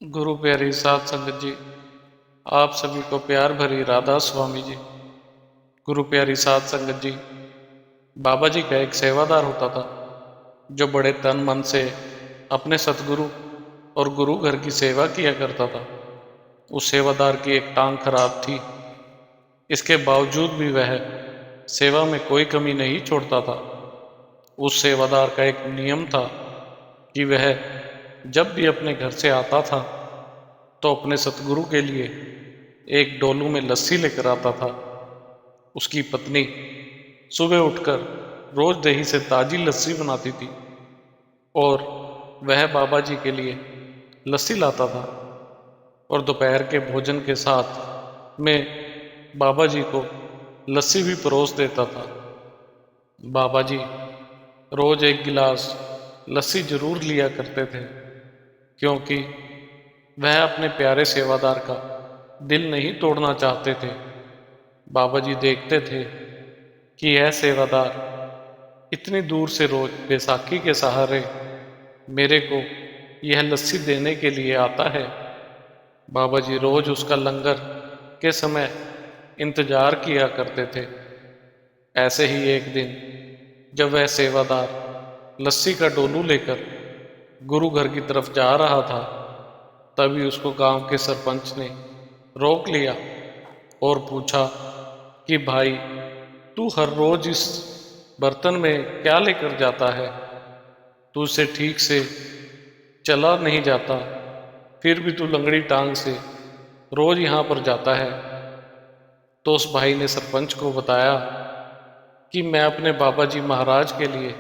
गुरु प्यारी साध संगत जी, आप सभी को प्यार भरी राधा स्वामी जी। गुरु प्यारी साध संगत जी, बाबा जी का एक सेवादार होता था जो बड़े तन मन से अपने सतगुरु और गुरु घर की सेवा किया करता था। उस सेवादार की एक टांग खराब थी। इसके बावजूद भी वह सेवा में कोई कमी नहीं छोड़ता था। उस सेवादार का एक नियम था कि वह जब भी अपने घर से आता था तो अपने सतगुरु के लिए एक डोलू में लस्सी लेकर आता था। उसकी पत्नी सुबह उठकर रोज दही से ताजी लस्सी बनाती थी और वह बाबा जी के लिए लस्सी लाता था और दोपहर के भोजन के साथ में बाबा जी को लस्सी भी परोस देता था। बाबा जी रोज एक गिलास लस्सी जरूर लिया करते थे, क्योंकि वह अपने प्यारे सेवादार का दिल नहीं तोड़ना चाहते थे। बाबा जी देखते थे कि यह सेवादार इतनी दूर से रोज बैसाखी के सहारे मेरे को यह लस्सी देने के लिए आता है। बाबा जी रोज उसका लंगर के समय इंतजार किया करते थे। ऐसे ही एक दिन जब वह सेवादार लस्सी का डोलू लेकर गुरु घर की तरफ जा रहा था, तभी उसको गांव के सरपंच ने रोक लिया और पूछा कि भाई, तू हर रोज इस बर्तन में क्या लेकर जाता है? तू उसे ठीक से चला नहीं जाता, फिर भी तू लंगड़ी टांग से रोज यहाँ पर जाता है। तो उस भाई ने सरपंच को बताया कि मैं अपने बाबा जी महाराज के लिए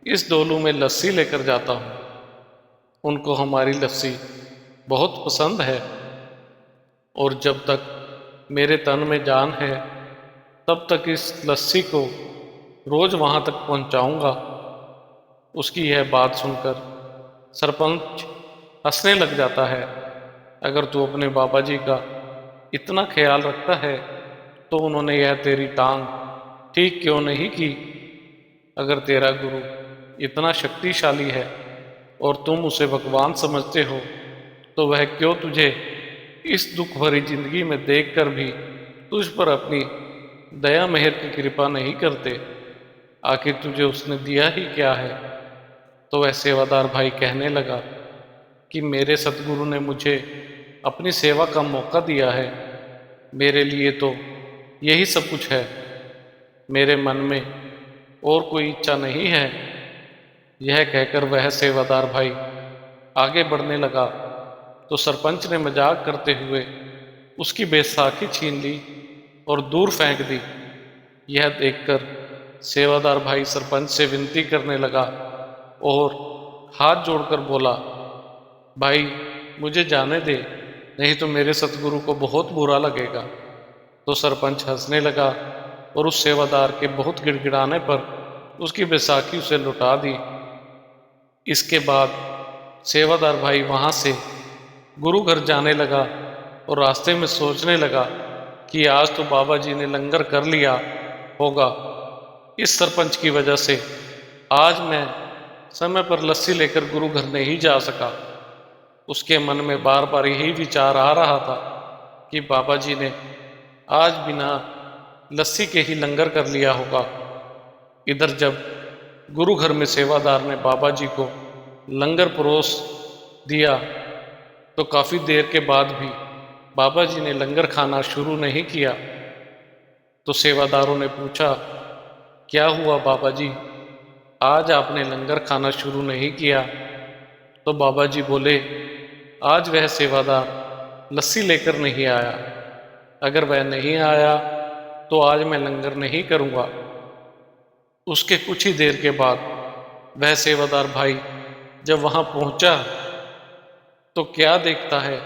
इस डोलू में लस्सी लेकर जाता हूँ। उनको हमारी लस्सी बहुत पसंद है और जब तक मेरे तन में जान है तब तक इस लस्सी को रोज वहां तक पहुंचाऊंगा। उसकी यह बात सुनकर सरपंच हंसने लग जाता है। अगर तू अपने बाबा जी का इतना ख्याल रखता है तो उन्होंने यह तेरी टांग ठीक क्यों नहीं की? अगर तेरा गुरु इतना शक्तिशाली है और तुम उसे भगवान समझते हो, तो वह क्यों तुझे इस दुख भरी जिंदगी में देखकर भी तुझ पर अपनी दया मेहर की कृपा नहीं करते? आखिर तुझे उसने दिया ही क्या है? तो वह सेवादार भाई कहने लगा कि मेरे सतगुरु ने मुझे अपनी सेवा का मौका दिया है। मेरे लिए तो यही सब कुछ है। मेरे मन में और कोई इच्छा नहीं है। यह कहकर वह सेवादार भाई आगे बढ़ने लगा तो सरपंच ने मजाक करते हुए उसकी बैसाखी छीन ली और दूर फेंक दी। यह देखकर सेवादार भाई सरपंच से विनती करने लगा और हाथ जोड़कर बोला, भाई, मुझे जाने दे, नहीं तो मेरे सतगुरु को बहुत बुरा लगेगा। तो सरपंच हंसने लगा और उस सेवादार के बहुत गिड़गिड़ाने पर उसकी बैसाखी उसे लौटा दी। इसके बाद सेवादार भाई वहां से गुरु घर जाने लगा और रास्ते में सोचने लगा कि आज तो बाबा जी ने लंगर कर लिया होगा। इस सरपंच की वजह से आज मैं समय पर लस्सी लेकर गुरु घर नहीं जा सका। उसके मन में बार बार यही विचार आ रहा था कि बाबा जी ने आज बिना लस्सी के ही लंगर कर लिया होगा। इधर जब गुरु घर में सेवादार ने बाबा जी को लंगर परोस दिया तो काफी देर के बाद भी बाबा जी ने लंगर खाना शुरू नहीं किया। तो सेवादारों ने पूछा, क्या हुआ बाबा जी, आज आपने लंगर खाना शुरू नहीं किया? तो बाबा जी बोले, आज वह सेवादार लस्सी लेकर नहीं आया। अगर वह नहीं आया तो आज मैं लंगर नहीं करूंगा। उसके कुछ ही देर के बाद वह सेवादार भाई जब वहां पहुंचा तो क्या देखता है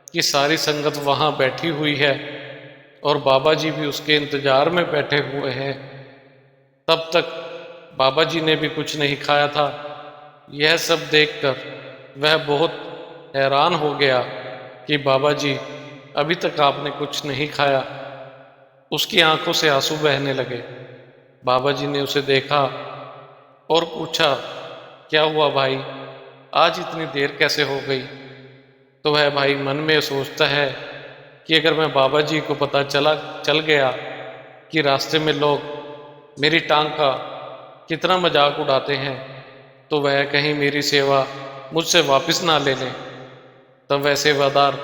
कि सारी संगत वहां बैठी हुई है और बाबा जी भी उसके इंतजार में बैठे हुए हैं। तब तक बाबा जी ने भी कुछ नहीं खाया था। यह सब देखकर वह बहुत हैरान हो गया कि बाबा जी, अभी तक आपने कुछ नहीं खाया। उसकी आंखों से आंसू बहने लगे। बाबा जी ने उसे देखा और पूछा, क्या हुआ भाई, आज इतनी देर कैसे हो गई? तो वह भाई मन में सोचता है कि अगर मैं बाबा जी को पता चल गया कि रास्ते में लोग मेरी टांग का कितना मजाक उड़ाते हैं, तो वह कहीं मेरी सेवा मुझसे वापस ना ले लें। तब वह सेवादार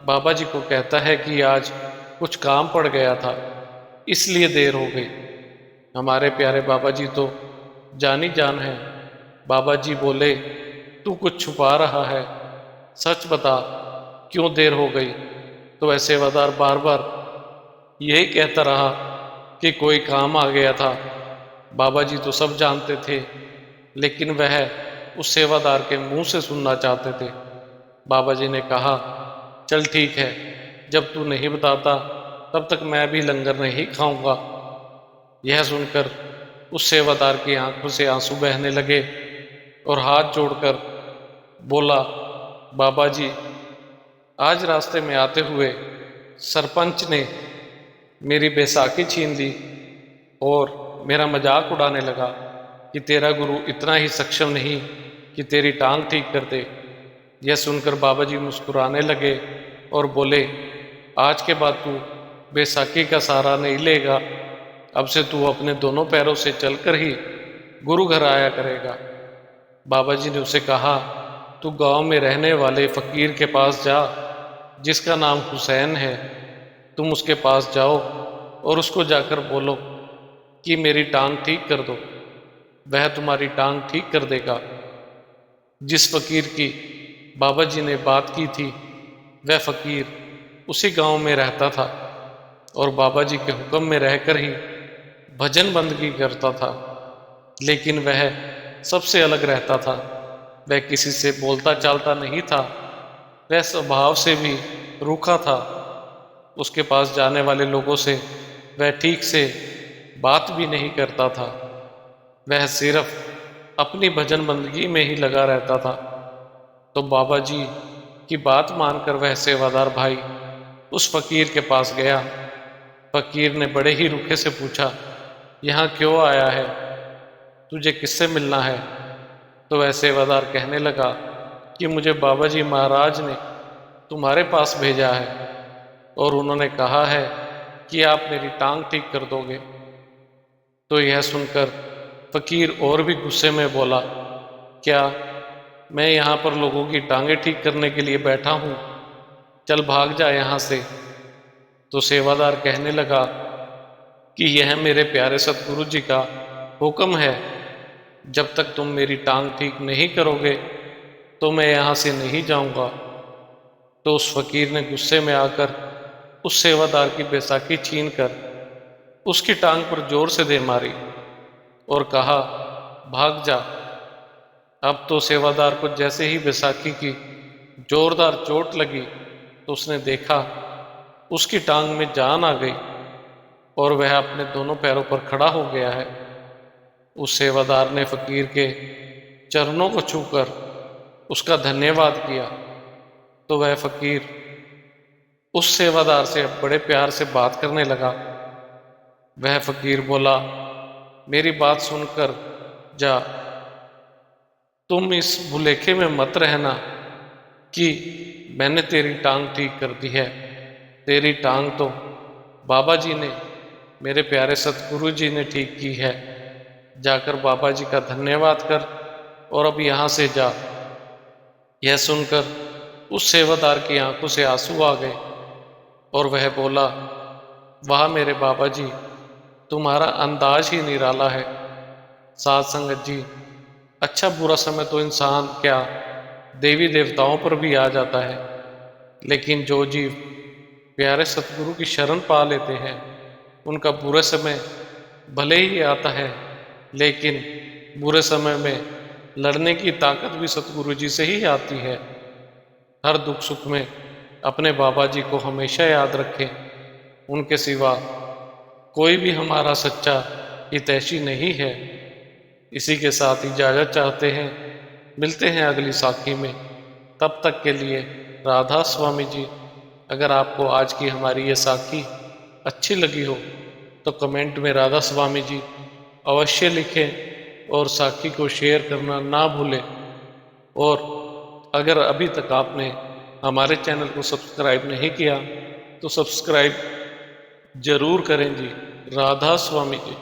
बाबा जी को कहता है कि आज कुछ काम पड़ गया था, इसलिए देर हो गई। हमारे प्यारे बाबा जी तो जानी जान है। बाबा जी बोले, तू कुछ छुपा रहा है, सच बता, क्यों देर हो गई? तो वह सेवादार बार बार यही कहता रहा कि कोई काम आ गया था। बाबा जी तो सब जानते थे, लेकिन वह उस सेवादार के मुंह से सुनना चाहते थे। बाबा जी ने कहा, चल ठीक है, जब तू नहीं बताता तब तक मैं भी लंगर नहीं खाऊंगा। यह सुनकर उस सेवादार की आंखों से आंसू बहने लगे और हाथ जोड़कर बोला, बाबा जी, आज रास्ते में आते हुए सरपंच ने मेरी बैसाखी छीन ली और मेरा मजाक उड़ाने लगा कि तेरा गुरु इतना ही सक्षम नहीं कि तेरी टांग ठीक कर दे। यह सुनकर बाबा जी मुस्कुराने लगे और बोले, आज के बाद तू बैसाखी का सहारा नहीं लेगा, अब से तू अपने दोनों पैरों से चलकर ही गुरु घर आया करेगा। बाबा जी ने उसे कहा, तू गांव में रहने वाले फकीर के पास जा, जिसका नाम हुसैन है। तुम उसके पास जाओ और उसको जाकर बोलो कि मेरी टांग ठीक कर दो। वह तुम्हारी टांग ठीक कर देगा। जिस फकीर की बाबा जी ने बात की थी, वह फकीर उसी गांव में रहता था और बाबा जी के हुक्म में रहकर ही भजन बंदगी करता था। लेकिन वह सबसे अलग रहता था। वह किसी से बोलता चालता नहीं था। वह स्वभाव से भी रूखा था। उसके पास जाने वाले लोगों से वह ठीक से बात भी नहीं करता था। वह सिर्फ अपनी भजन बंदगी में ही लगा रहता था। तो बाबा जी की बात मानकर वह सेवादार भाई उस फकीर के पास गया। फकीर ने बड़े ही रूखे से पूछा, यहाँ क्यों आया है? तुझे किससे मिलना है? तो वह सेवादार कहने लगा कि मुझे बाबा जी महाराज ने तुम्हारे पास भेजा है और उन्होंने कहा है कि आप मेरी टांग ठीक कर दोगे। तो यह सुनकर फकीर और भी गुस्से में बोला, क्या मैं यहाँ पर लोगों की टांगें ठीक करने के लिए बैठा हूँ? चल भाग जा यहाँ से। तो सेवादार कहने लगा कि यह मेरे प्यारे सतगुरु जी का हुक्म है, जब तक तुम मेरी टांग ठीक नहीं करोगे तो मैं यहाँ से नहीं जाऊँगा। तो उस फकीर ने गुस्से में आकर उस सेवादार की बैसाखी छीन कर उसकी टांग पर जोर से दे मारी और कहा, भाग जा। अब तो सेवादार को जैसे ही बैसाखी की जोरदार चोट लगी तो उसने देखा उसकी टांग में जान आ गई और वह अपने दोनों पैरों पर खड़ा हो गया है। उस सेवादार ने फकीर के चरणों को छूकर उसका धन्यवाद किया। तो वह फकीर उस सेवादार से बड़े प्यार से बात करने लगा। वह फकीर बोला, मेरी बात सुनकर जा। तुम इस भुलेखे में मत रहना कि मैंने तेरी टांग ठीक कर दी है। तेरी टांग तो बाबा जी ने, मेरे प्यारे सतगुरु जी ने ठीक की है। जाकर बाबा जी का धन्यवाद कर और अब यहाँ से जा। यह सुनकर उस सेवादार की आंखों से आंसू आ गए और वह बोला, वाह मेरे बाबा जी, तुम्हारा अंदाज ही निराला है। साध संगत जी, अच्छा बुरा समय तो इंसान क्या, देवी देवताओं पर भी आ जाता है, लेकिन जो जीव प्यारे सतगुरु की शरण पा लेते हैं उनका बुरे समय भले ही आता है, लेकिन बुरे समय में लड़ने की ताकत भी सतगुरु जी से ही आती है। हर दुख सुख में अपने बाबा जी को हमेशा याद रखें। उनके सिवा कोई भी हमारा सच्चा हितैषी नहीं है। इसी के साथ इजाज़त चाहते हैं। मिलते हैं अगली साखी में। तब तक के लिए राधा स्वामी जी। अगर आपको आज की हमारी ये साखी अच्छी लगी हो तो कमेंट में राधा स्वामी जी अवश्य लिखें और साखी को शेयर करना ना भूलें। और अगर अभी तक आपने हमारे चैनल को सब्सक्राइब नहीं किया तो सब्सक्राइब जरूर करें जी। राधा स्वामी जी।